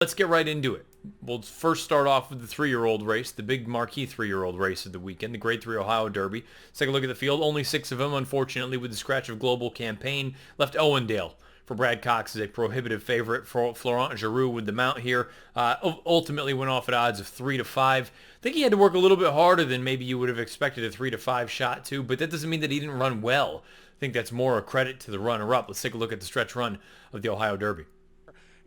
Let's get right into it. We'll first start off with the 3-year-old race, the big marquee 3-year-old race of the weekend, the Grade 3 Ohio Derby. Let's take a look at the field. Only 6 of them, unfortunately, with the scratch of Global Campaign, left Owendale for Brad Cox as a prohibitive favorite. For Florent Giroux with the mount here, ultimately went off at odds of 3 to 5. I think he had to work a little bit harder than maybe you would have expected a 3 to 5 shot to, but that doesn't mean that he didn't run well. I think that's more a credit to the runner-up. Let's take a look at the stretch run of the Ohio Derby.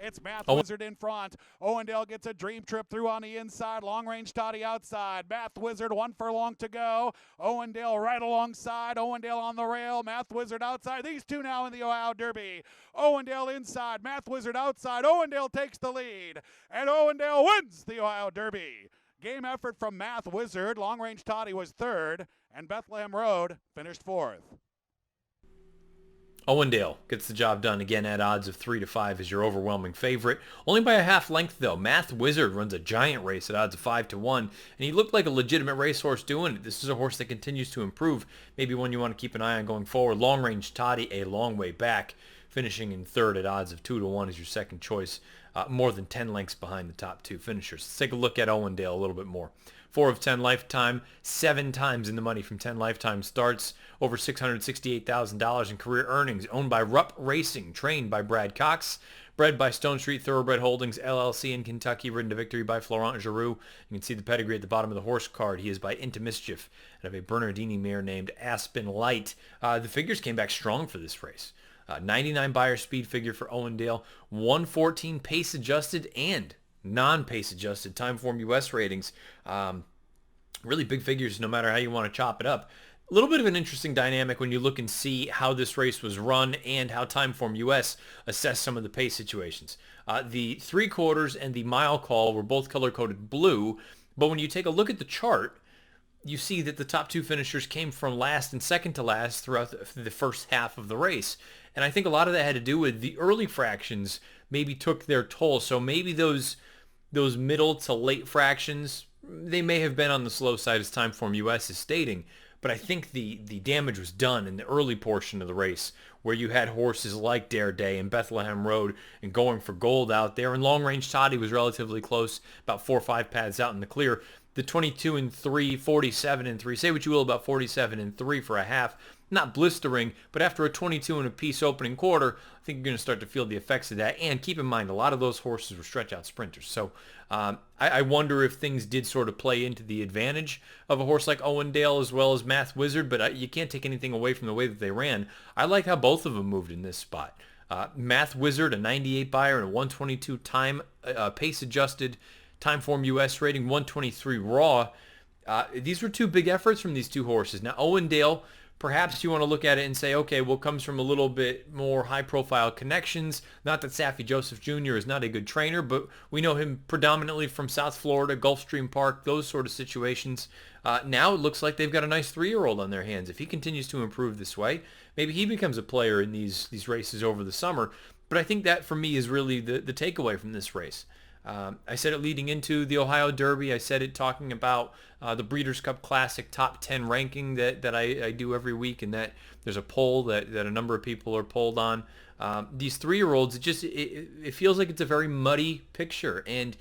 It's Math Wizard in front. Owendale gets a dream trip through on the inside. Long range Toddy outside. Math Wizard 1 furlong to go. Owendale right alongside. Owendale on the rail. Math Wizard outside. These two now in the Ohio Derby. Owendale inside. Math Wizard outside. Owendale takes the lead. And Owendale wins the Ohio Derby. Game effort from Math Wizard. Long range Toddy was third. And Bethlehem Road finished fourth. Owendale gets the job done again at odds of 3 to 5 as your overwhelming favorite. Only by a half length though. Math Wizard runs a giant race at odds of 5 to 1, and he looked like a legitimate racehorse doing it. This is a horse that continues to improve. Maybe one you want to keep an eye on going forward. Long Range Toddy a long way back, finishing in third at odds of 2 to 1 as your second choice. More than 10 lengths behind the top two finishers. Let's take a look at Owendale a little bit more. 4 of 10 lifetime, 7 times in the money from 10 lifetime starts, over $668,000 in career earnings, owned by Rupp Racing, trained by Brad Cox, bred by Stone Street Thoroughbred Holdings, LLC in Kentucky, ridden to victory by Florent Giroux. You can see the pedigree at the bottom of the horse card. He is by Into Mischief and of a Bernardini mare named Aspen Light. The figures came back strong for this race. 99 Beyer speed figure for Owendale, 114 pace adjusted and non-pace adjusted Timeform US ratings. Really big figures no matter how you want to chop it up. A little bit of an interesting dynamic when you look and see how this race was run and how Timeform US assessed some of the pace situations. The 3/4 and the mile call were both color-coded blue, but when you take a look at the chart, you see that the top two finishers came from last and second to last throughout the first half of the race. And I think a lot of that had to do with the early fractions maybe took their toll. So maybe those middle to late fractions, they may have been on the slow side as Timeform US is stating. But I think the damage was done in the early portion of the race where you had horses like Dare Day and Bethlehem Road and Going for Gold out there. And Long Range Toddy was relatively close, about 4 or 5 paths out in the clear. The 22 and 3, 47 and 3. Say what you will about 47 and 3 for a half. Not blistering, but after a 22 and a piece opening quarter, I think you're going to start to feel the effects of that. And keep in mind, a lot of those horses were stretch-out sprinters. So I wonder if things did sort of play into the advantage of a horse like Owendale as well as Math Wizard, but you can't take anything away from the way that they ran. I like how both of them moved in this spot. Math Wizard, a 98 Beyer and a 122 time pace-adjusted Timeform US rating, 123 raw. These were two big efforts from these two horses. Now, Owendale, perhaps you want to look at it and say, okay, well, comes from a little bit more high-profile connections. Not that Saffie Joseph Jr. is not a good trainer, but we know him predominantly from South Florida, Gulfstream Park, those sort of situations. Now it looks like they've got a nice 3-year-old on their hands. If he continues to improve this way, maybe he becomes a player in these races over the summer. But I think that, for me, is really the takeaway from this race. I said it leading into the Ohio Derby. I said it talking about the Breeders' Cup Classic top 10 ranking that I do every week, and that there's a poll that a number of people are polled on. These 3-year-olds, it feels like it's a very muddy picture. And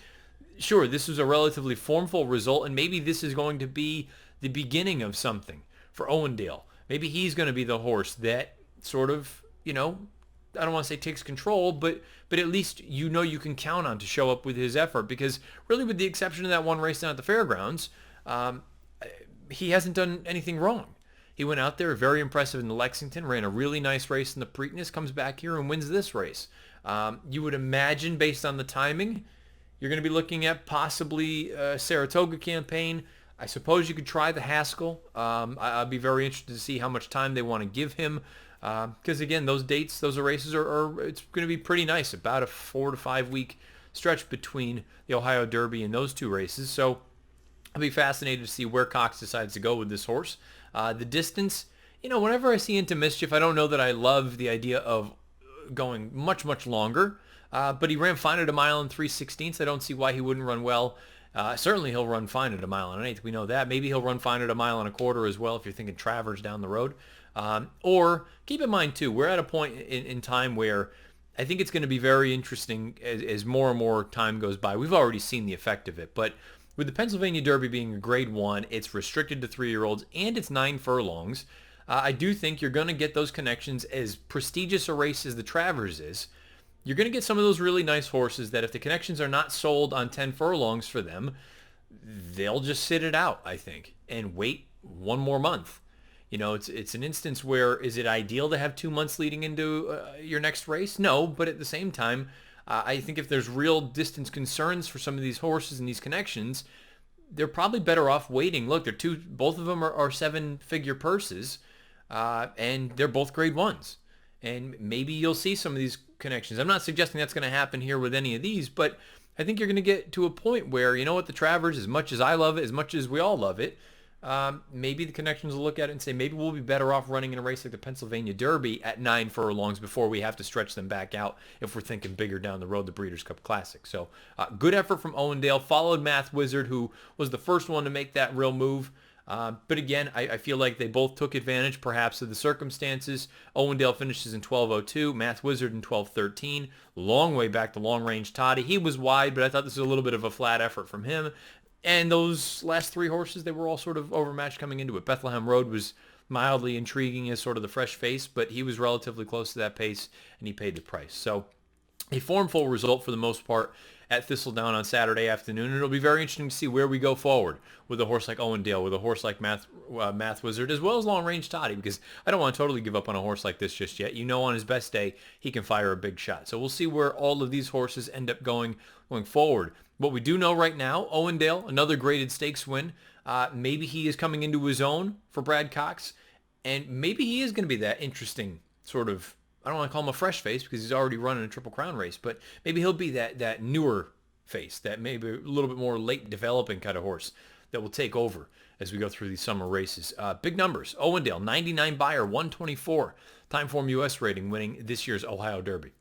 sure, this was a relatively formful result, and maybe this is going to be the beginning of something for Owendale. Maybe he's going to be the horse that sort of, I don't want to say takes control, but at least you can count on to show up with his effort, because really, with the exception of that one race down at the fairgrounds, he hasn't done anything wrong. He went out there, very impressive in the Lexington, ran a really nice race in the Preakness, comes back here and wins this race. You would imagine, based on the timing, you're going to be looking at possibly a Saratoga campaign. I suppose you could try the Haskell. I'd be very interested to see how much time they want to give him. Because again, those dates, those races it's going to be pretty nice. About a 4 to 5 week stretch between the Ohio Derby and those two races. So I'll be fascinated to see where Cox decides to go with this horse. The distance, whenever I see Into Mischief, I don't know that I love the idea of going much, much longer. But he ran fine at a mile and 3/16. I don't see why he wouldn't run well. Certainly he'll run fine at a mile and an eighth. We know that. Maybe he'll run fine at a mile and a quarter as well if you're thinking Travers down the road. Or keep in mind, too, we're at a point in time where I think it's going to be very interesting as more and more time goes by. We've already seen the effect of it, but with the Pennsylvania Derby being a grade 1, it's restricted to 3-year-olds and it's 9 furlongs. I do think you're going to get those connections. As prestigious a race as the Travers is, you're going to get some of those really nice horses that if the connections are not sold on 10 furlongs for them, they'll just sit it out, I think, and wait one more month. It's an instance where, is it ideal to have 2 months leading into your next race? No, but at the same time, I think if there's real distance concerns for some of these horses and these connections, they're probably better off waiting. Look, both of them are 7-figure purses, and they're both grade 1s. And maybe you'll see some of these connections. I'm not suggesting that's going to happen here with any of these, but I think you're going to get to a point where, you know what, the Travers, as much as I love it, as much as we all love it, maybe the connections will look at it and say, maybe we'll be better off running in a race like the Pennsylvania Derby at 9 furlongs before we have to stretch them back out if we're thinking bigger down the road, the Breeders' Cup Classic. So good effort from Owendale. Followed Math Wizard, who was the first one to make that real move. But again, I feel like they both took advantage, perhaps, of the circumstances. Owendale finishes in 12:02, Math Wizard in 12:13. Long way back to Long Range Toddy. He was wide, but I thought this was a little bit of a flat effort from him. And those last 3 horses, they were all sort of overmatched coming into it. Bethlehem Road was mildly intriguing as sort of the fresh face, but he was relatively close to that pace, and he paid the price. So a formful result for the most part at Thistledown on Saturday afternoon, and it'll be very interesting to see where we go forward with a horse like Owendale, with a horse like Math Wizard, as well as Long Range Toddy, because I don't want to totally give up on a horse like this just yet. On his best day, he can fire a big shot. So we'll see where all of these horses end up going forward. What we do know right now, Owendale, another graded stakes win. Maybe he is coming into his own for Brad Cox, and maybe he is going to be that interesting sort of, I don't want to call him a fresh face because he's already running a Triple Crown race, but maybe he'll be that newer face, that maybe a little bit more late developing kind of horse that will take over as we go through these summer races. Big numbers. Owendale, 99 buyer, 124. Timeform US rating, winning this year's Ohio Derby.